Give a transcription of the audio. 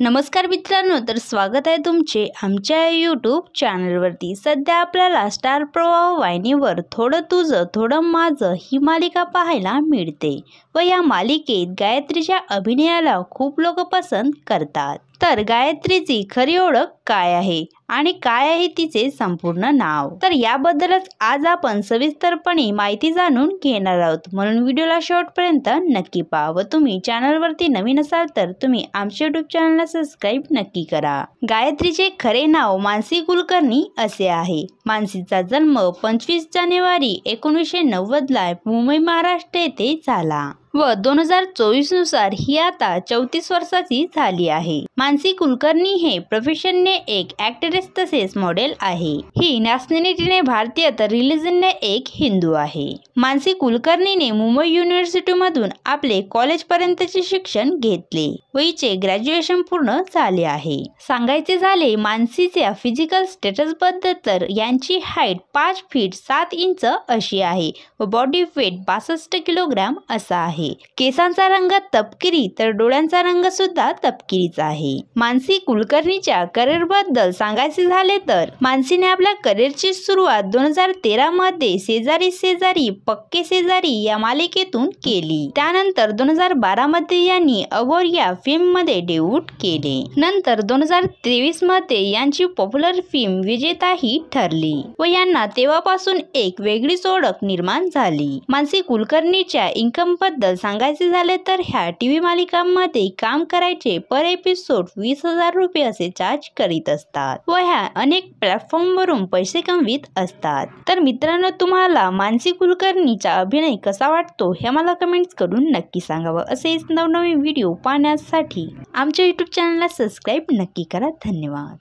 नमस्कार मित्रांनो, तर स्वागत आहे तुमचे आमच्या यूट्यूब चॅनलवरती। सध्या आपल्याला स्टार प्रवाह वाहिनीवर थोडं तुझं थोडं माझं ही मालिका पाहायला मिळते व या मालिकेत गायत्रीच्या अभिनयाला खूप लोक पसंत करतात। तर गायत्रीची खरी ओळख काय आहे आणि काय आहे तिचे संपूर्ण नाव, तर याबद्दलच आज आपण सविस्तरपणे माहिती जाणून घेणार आहोत। म्हणून व्हिडिओला शेवटपर्यंत नक्की पहा व तुम्ही चॅनलवरती नवीन असाल तर तुम्ही आमच्या यूट्यूब चॅनलला सबस्क्राईब नक्की करा। गायत्रीचे खरे नाव मानसी कुलकर्णी असे आहे। मानसीचा जन्म 25 जानेवारी 1990 ला मुंबई महाराष्ट्र येथे झाला व 2024 नुसार ही आता 34 वर्षाची झाली आहे। मानसी कुलकर्णी हे प्रोफेशनने एक ॲक्ट्रेस तसेच मॉडेल आहे। ही नॅशनॅलिटीने भारतीय तर रिलिजनने एक हिंदू आहे। मानसी कुलकर्णीने मुंबई युनिव्हर्सिटी मधून आपले कॉलेज पर्यंतचे शिक्षण घेतले व हिचे ग्रॅज्युएशन पूर्ण झाले आहे। सांगायचे झाले मानसीच्या फिजिकल स्टेटस बद्दल तर यांची हाईट 5 फीट 7 इंच अशी आहे व बॉडी वेट 62 किलोग्राम असा आहे। केसांचा रंग तपकिरी तर डोळ्यांचा रंग सुद्धा तपकिरीच आहे। मानसी कुलकर्णीच्या करिअर बद्दल सांगायचे झाले तर मानसीने आपल्या करिअरची सुरुवात 2013 मध्ये शेजारी शेजारी पक्के शेजारी या मालिकेतून केली। त्यानंतर 2012 मध्ये यांनी अघोर या फिल्म मध्ये डेब्यूट केले। नंतर 2023 मध्ये यांची पॉप्युलर फिल्म विजेता ही ठरली व यांना तेव्हापासून एक वेगळीच ओळख निर्माण झाली। मानसी कुलकर्णीच्या इन्कम बद्दल सांगायचे झाले तर ह्या टीव्ही मालिकांमध्ये काम करायचे पर एपिसोड 20,000 रुपये असे चार्ज करीत असतात व ह्या अनेक प्लॅटफॉर्म वरून पैसे कमवीत असतात। तर मित्रांनो, तुम्हाला मानसी कुलकर्णीचा अभिनय कसा वाटतो हे मला कमेंट्स करून नक्की सांगावं। असेच नवनवीन व्हिडिओ पाहण्यासाठी आमच्या यूट्यूब चॅनलला सबस्क्राईब नक्की करा। धन्यवाद।